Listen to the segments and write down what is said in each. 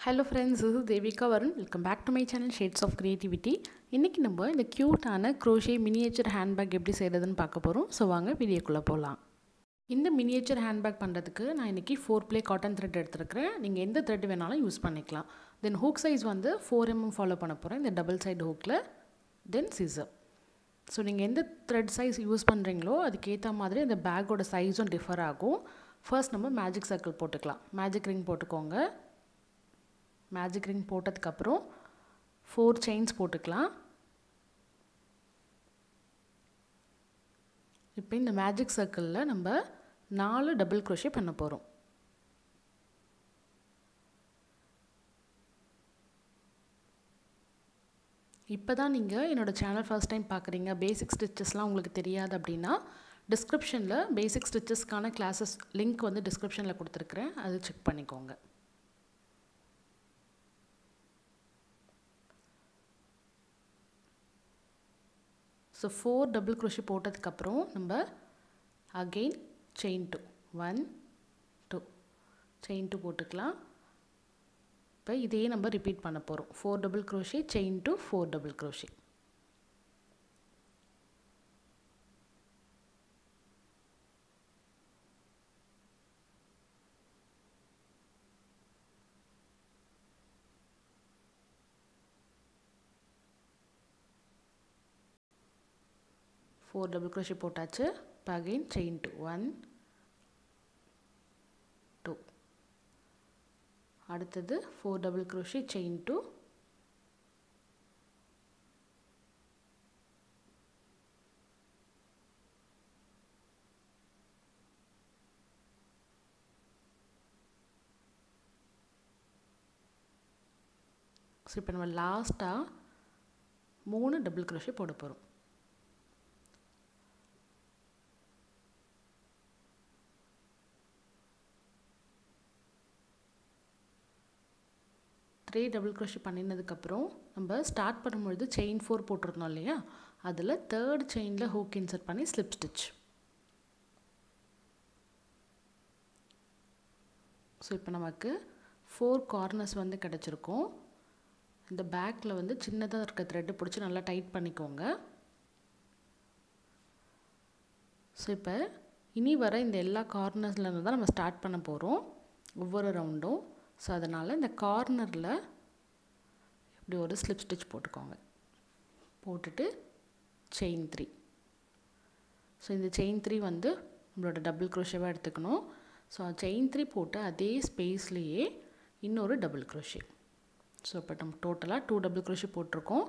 Hello friends, this is Deva4win27 Welcome back to my channel Shades of Creativity. இன்னைக்கு நம்ம இந்த கியூட்டான crochet miniature handbag எப்படி செய்யறதுன்னு பார்க்க போறோம். சோ வாங்க வீடியோக்குள்ள போலாம். இந்த miniature handbag பண்றதுக்கு நான் இன்னைக்கு 4 ply cotton thread எடுத்துக்கிறேன். நீங்க எந்த thread வேணாலும் யூஸ் பண்ணிக்கலாம். Then hook size வந்து 4 mm ஃபாலோ பண்ண போறேன். இந்த double side hookல then scissor. So நீங்க எந்த thread size யூஸ் பண்றீங்களோ அதுக்கு ஏத்த மாதிரி அந்த பேக்கோட சைஸும் டிஃபர் ஆகும். First நம்ம magic circle போட்டுக்கலாம். Magic ring போட்டுக்கோங்க. Magic ring போட்டதுக்கு அப்புறம் 4 chains போட்டுக்கலாம். இப்போ இந்த magic circleல நம்ம 4 double crochet பண்ண போறோம். இப்போதான் நீங்க என்னோட சேனல் first time பார்க்கறீங்க, basic stitchesலாம் உங்களுக்கு தெரியாது அப்படினா descriptionல basic stitchesக்கான classes link வந்து descriptionல கொடுத்திருக்கேன். அதை செக் பண்ணிக்கோங்க. So 4 double crochet போட்டதுக்கு அப்புறம் நம்ம again chain 2 1 2 chain 2 போட்டுக்கலாம். இப்போ இதே நம்ம ரிப்பீட் பண்ண போறோம். 4 double crochet chain 2 4 double crochet. Four double crochet போட்டாச்சு. இப்போ again chain 2 1 2 அடுத்தது 4 double crochet chain 2 சோ இப்போ நம்ம லாஸ்டா 3 double crochet போட போறோம். double crochet பண்ணினதுக்கு அப்புறம் நம்ம ஸ்டார்ட் பண்ணும்போது chain 4 போட்டுறோம் இல்லையா, அதுல third chainல hook insert பண்ணி slip stitch. சோ இப்போ நமக்கு 4 corners வந்து கிடைச்சிருக்கும். இந்த பேக்ல வந்து சின்னதா இருக்க thread பிடிச்சு நல்லா டைட் பண்ணிக்கோங்க. சோ இப்போ இனி வர இந்த எல்லா கார்னர்ஸ்ல இருந்து தான் நம்ம ஸ்டார்ட் பண்ண போறோம் ஒவ்வொரு ரவுண்டும். சோ அதனால இந்த கார்னர்ல இப்படி ஒரு slip stitch போட்டுக்கோங்க. போட்டுட்டு chain 3. சோ இந்த chain 3 வந்து நம்மளோட double crochet-வா எடுத்துக்கணும். சோ chain 3 போட்டு அதே ஸ்பேஸ்லயே இன்னொரு double crochet. சோ இப்போ நம்ம டோட்டலா 2 double crochet போட்டுருக்கோம்.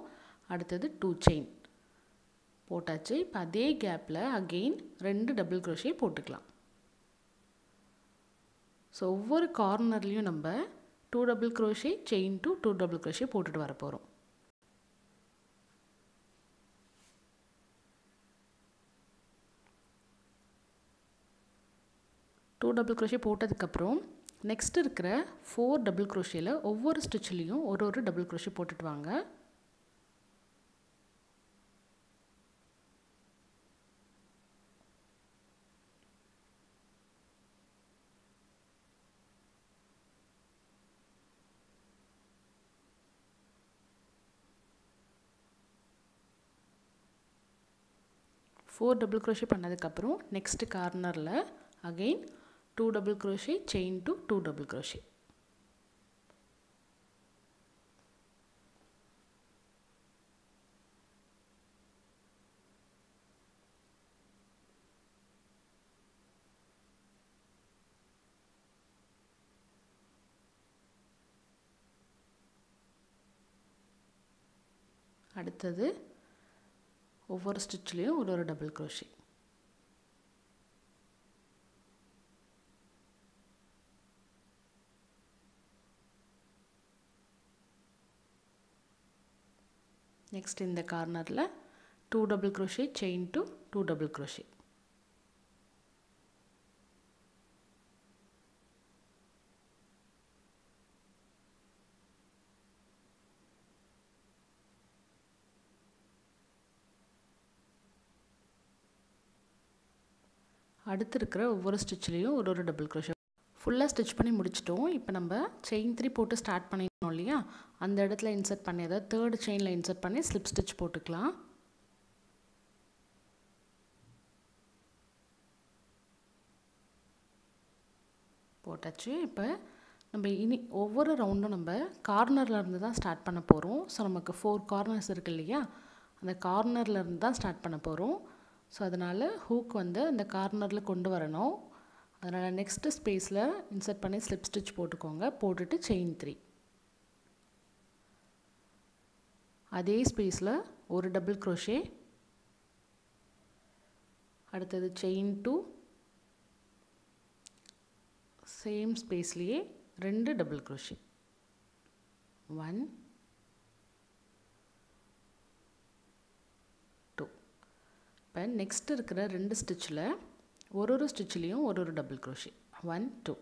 அடுத்து 2 chain போட்டாச்சு. இப்போ அதே கேப்ல again 2 double crochet போட்டுக்கலாம். சோ ஒவ்வொரு கார்னர்லயும் நம்ம 2 double crochet chain 2 2 double crochet போட்டுட்டு வர போறோம். டூ double crochet போட்டதுக்கு அப்புறம் நெக்ஸ்ட் இருக்கிற 4 double crochetல ஒவ்வொரு ஸ்டிட்ச்லயும் ஒரு double crochet போட்டுட்டு வாங்க. Four double crochet பண்ணதுக்கு அப்புறம் நெக்ஸ்ட் கார்னர்ல again 2 double crochet chain 2 2 double crochet. அடுத்து ஒவ்வொரு ஸ்டிட்ச்லயும் ஒரு double crochet. நெக்ஸ்ட் இந்த கார்னர்ல 2 double crochet chain 2 2 double crochet. அடுத்து இருக்கிற ஒவ்வொரு ஸ்டிச்லேயும் ஒரு டபுள் க்ரோஷே. ஃபுல்லாக ஸ்டிச் பண்ணி முடிச்சிட்டோம். இப்போ நம்ம செயின் 3 போட்டு ஸ்டார்ட் பண்ணிடணும் இல்லையா, அந்த இடத்துல இன்சர்ட் பண்ணி, அதாவது தேர்ட் செயினில் இன்சர்ட் பண்ணி ஸ்லிப் ஸ்டிச் போட்டுக்கலாம். போட்டாச்சு. இப்போ நம்ம இனி ஒவ்வொரு ரவுண்டும் நம்ம கார்னரில் இருந்து தான் ஸ்டார்ட் பண்ண போகிறோம். ஸோ நமக்கு 4 கார்னர்ஸ் இருக்குது இல்லையா, அந்த கார்னரில் இருந்து தான் ஸ்டார்ட் பண்ண போகிறோம். ஸோ அதனால் ஹூக் வந்து அந்த கார்னரில் கொண்டு வரணும். அதனால் நெக்ஸ்ட்டு ஸ்பேஸில் இன்சர்ட் பண்ணி ஸ்லிப் ஸ்டிச் போட்டுக்கோங்க. போட்டுட்டு செயின் 3, அதே ஸ்பேஸில் ஒரு டபுள் க்ரோஷே, அடுத்தது செயின் 2, சேம் ஸ்பேஸ்லேயே 2 டபுள் க்ரோஷே, 1 2. இப்போ நெக்ஸ்ட் இருக்கிற 2 ஸ்டிச்சில் ஒரு ஸ்டிச்லேயும் ஒரு டபுள் க்ரோஷே, 1 2.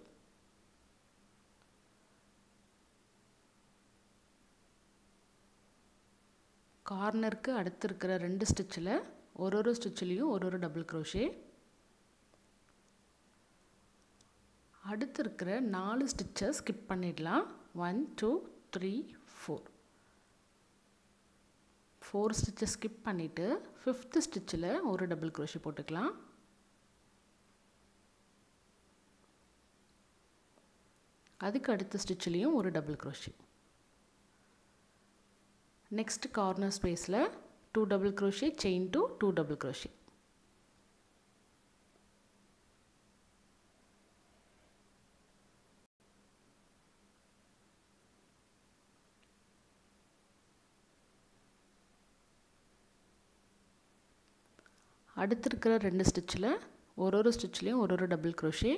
கார்னருக்கு அடுத்து இருக்கிற 2 ஸ்டிச்சில் ஒரு ஸ்டிச்லேயும் ஒரு டபுள் க்ரோஷே. அடுத்து இருக்கிற 4 ஸ்டிச்சை ஸ்கிப் பண்ணிடலாம். 1 2 3 4. 4 ஸ்டிச்சை ஸ்கிப் பண்ணிவிட்டு 5th ஸ்டிச்சில் ஒரு டபுள் க்ரோஷே போட்டுக்கலாம். அதுக்கு அடுத்த ஸ்டிச்லேயும் ஒரு டபுள் க்ரோஷே. நெக்ஸ்ட் கார்னர் ஸ்பேஸில் 2 double crochet, chain 2, 2 double crochet. அடுத்து இருக்கிற 2 ஸ்டிச்சில் ஒரு ஸ்டிச்லேயும் ஒரு double crochet.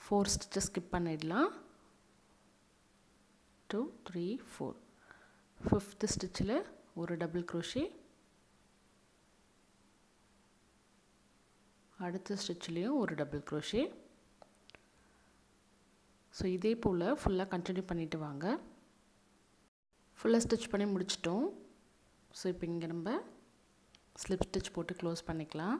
Four stitches skip பண்ணிடலாம். 2 3 4. 5th ஸ்டிச்சில் ஒரு டபுள் க்ரோஷே, அடுத்த ஸ்டிச்லேயும் ஒரு டபுள் க்ரோஷே. ஸோ இதே போல் ஃபுல்லாக கண்டினியூ பண்ணிட்டு வாங்க. ஃபுல்லாக ஸ்டிச் பண்ணி முடிச்சிட்டோம். ஸோ இப்போ இங்கே நம்ம ஸ்லிப் ஸ்டிச் போட்டு க்ளோஸ் பண்ணிக்கலாம்.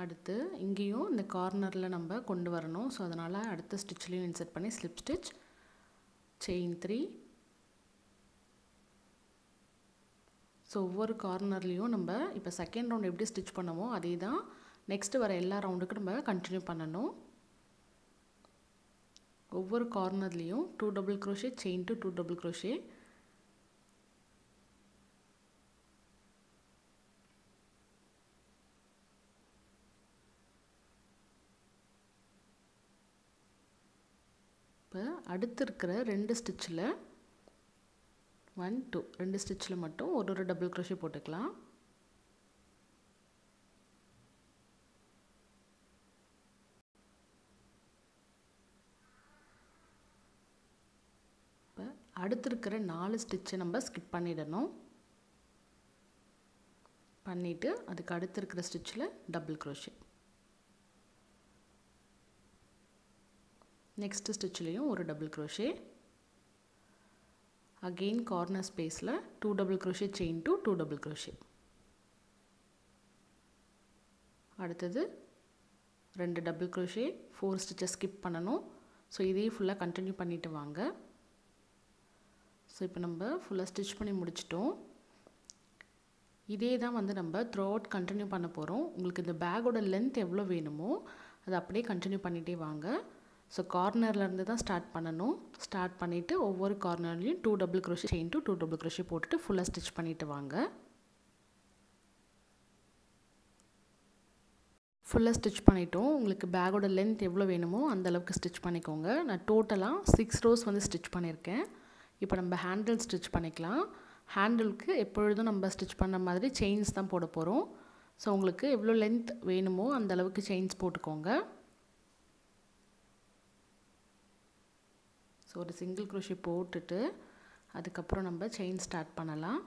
அடுத்து இங்கேயும் இந்த கார்னரில் நம்ம கொண்டு வரணும். ஸோ அதனால் அடுத்த ஸ்டிச்லேயும் இன்சர்ட் பண்ணி ஸ்லிப் ஸ்டிச், செயின் 3. ஸோ ஒவ்வொரு கார்னர்லேயும் நம்ம இப்போ செகண்ட் ரவுண்ட் எப்படி ஸ்டிச் பண்ணமோ அதே தான் நெக்ஸ்ட்டு வர எல்லா ரவுண்டுக்கும் நம்ம கண்டினியூ பண்ணணும். ஒவ்வொரு கார்னர்லேயும் 2 double crochet, chain 2, 2 double crochet. இப்போ அடுத்து இருக்கிற 2 ஸ்டிச்சில் 1 2 2 ஸ்டிச்சில் மட்டும் ஒரு டபுள் க்ரோஷே போட்டுக்கலாம். இப்போ அடுத்து இருக்கிற 4 ஸ்டிச்சை நம்ம ஸ்கிப் பண்ணிடணும். பண்ணிவிட்டு அதுக்கு அடுத்து இருக்கிற ஸ்டிச்சில் டபுள் க்ரோஷே. நெக்ஸ்ட் ஸ்டிச்லேயும் ஒரு டபுள் க்ரோஷே. அகெயின் கார்னர் ஸ்பேஸில் 2 double crochet, chain 2, 2 double crochet. அடுத்தது 2 டபுள் க்ரோஷே, 4 ஸ்டிச்சை ஸ்கிப் பண்ணணும். ஸோ இதே ஃபுல்லாக கண்டினியூ பண்ணிட்டு வாங்க. ஸோ இப்போ நம்ம ஃபுல்லாக ஸ்டிச் பண்ணி முடிச்சிட்டோம். இதே தான் வந்து நம்ம த்ரூ அவுட் கண்டினியூ பண்ண போகிறோம். உங்களுக்கு இந்த பேக்கோட லென்த் எவ்வளோ வேணுமோ அதை அப்படியே கண்டினியூ பண்ணிகிட்டே வாங்க. ஸோ கார்னர்லேருந்து தான் ஸ்டார்ட் பண்ணணும். ஸ்டார்ட் பண்ணிவிட்டு ஒவ்வொரு கார்னர்லேயும் 2 double crochet, chain 2, 2 double crochet போட்டுட்டு ஃபுல்லாக ஸ்டிச் பண்ணிவிட்டு வாங்க. ஃபுல்லாக ஸ்டிச் பண்ணிட்டோம். உங்களுக்கு பேக்கோட லென்த் எவ்வளோ வேணுமோ அந்தளவுக்கு ஸ்டிச் பண்ணிக்கோங்க. நான் டோட்டலாக 6 ரோஸ் வந்து ஸ்டிச் பண்ணியிருக்கேன். இப்போ நம்ம ஹேண்டில் ஸ்டிச் பண்ணிக்கலாம். ஹேண்டிலுக்கு எப்பொழுதும் நம்ம ஸ்டிச் பண்ண மாதிரி செயின்ஸ் தான் போட போகிறோம். ஸோ உங்களுக்கு எவ்வளோ லென்த் வேணுமோ அந்தளவுக்கு செயின்ஸ் போட்டுக்கோங்க. ஸோ ஒரு சிங்கிள் க்ரோஷே போட்டுட்டு அதுக்கப்புறம் நம்ம செயின் ஸ்டார்ட் பண்ணலாம்.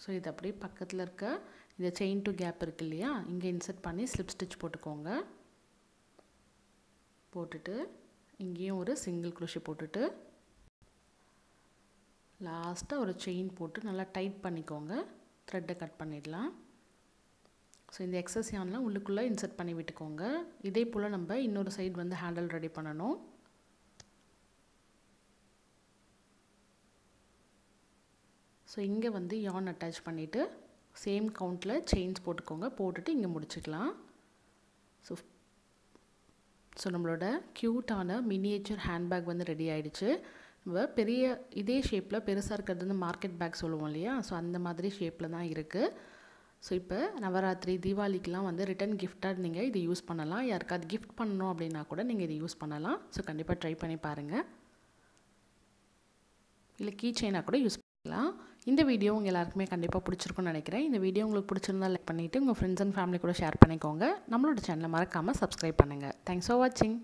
ஸோ இது அப்படியே பக்கத்தில் இருக்க இந்த செயின் டு கேப் இருக்கு இல்லையா, இங்கே இன்சர்ட் பண்ணி ஸ்லிப் ஸ்டிச் போட்டுக்கோங்க. போட்டுட்டு இங்கேயும் ஒரு சிங்கிள் crochet போட்டுட்டு லாஸ்ட்டாக ஒரு செயின் போட்டு நல்லா டைட் பண்ணிக்கோங்க. த்ரெட்டை கட் பண்ணிடலாம். ஸோ இந்த எக்ஸஸ் யான்லாம் உள்ளுக்குள்ளே இன்சர்ட் பண்ணி விட்டுக்கோங்க. இதே போல் நம்ம இன்னொரு சைடு வந்து ஹேண்டில் ரெடி பண்ணணும். ஸோ இங்கே வந்து யான் அட்டாச் பண்ணிவிட்டு சேம் கவுண்ட்டில் செயின்ஸ் போட்டுக்கோங்க. போட்டுட்டு இங்கே முடிச்சுக்கலாம். ஸோ நம்மளோட க்யூட்டான மினியேச்சர் ஹேண்ட்பேக் வந்து ரெடி ஆகிடுச்சு. நம்ம பெரிய இதே ஷேப்பில் பெருசாக இருக்கிறது வந்து மார்க்கெட் பேக் சொல்லுவோம் இல்லையா, ஸோ அந்த மாதிரி ஷேப்பில் தான் இருக்குது. ஸோ இப்போ நவராத்திரி தீபாவளிக்கெலாம் வந்து ரிட்டன் கிஃப்டாக நீங்கள் இதை யூஸ் பண்ணலாம். யாருக்காவது கிஃப்ட் பண்ணணும் அப்படின்னா கூட நீங்கள் இதை யூஸ் பண்ணலாம். ஸோ கண்டிப்பாக ட்ரை பண்ணி பாருங்கள். இல்லை கீ செயினாக கூட யூஸ் பண்ணலாம். இந்த வீடியோ உங்கள் எல்லாருக்குமே கண்டிப்பாக பிடிச்சிருக்குன்னு நினைக்கிறேன். இந்த வீடியோ உங்களுக்கு பிடிச்சிருந்தா லைக் பண்ணிவிட்டு உங்கள் ஃப்ரெண்ட்ஸ் அண்ட் ஃபேமிலி கூட ஷேர் பண்ணிக்கோங்க. நம்மளோட சேனலை மறக்காமல் சப்ஸ்கிரைப் பண்ணுங்கள். தேங்க்ஸ் ஃபார் வாட்சிங்.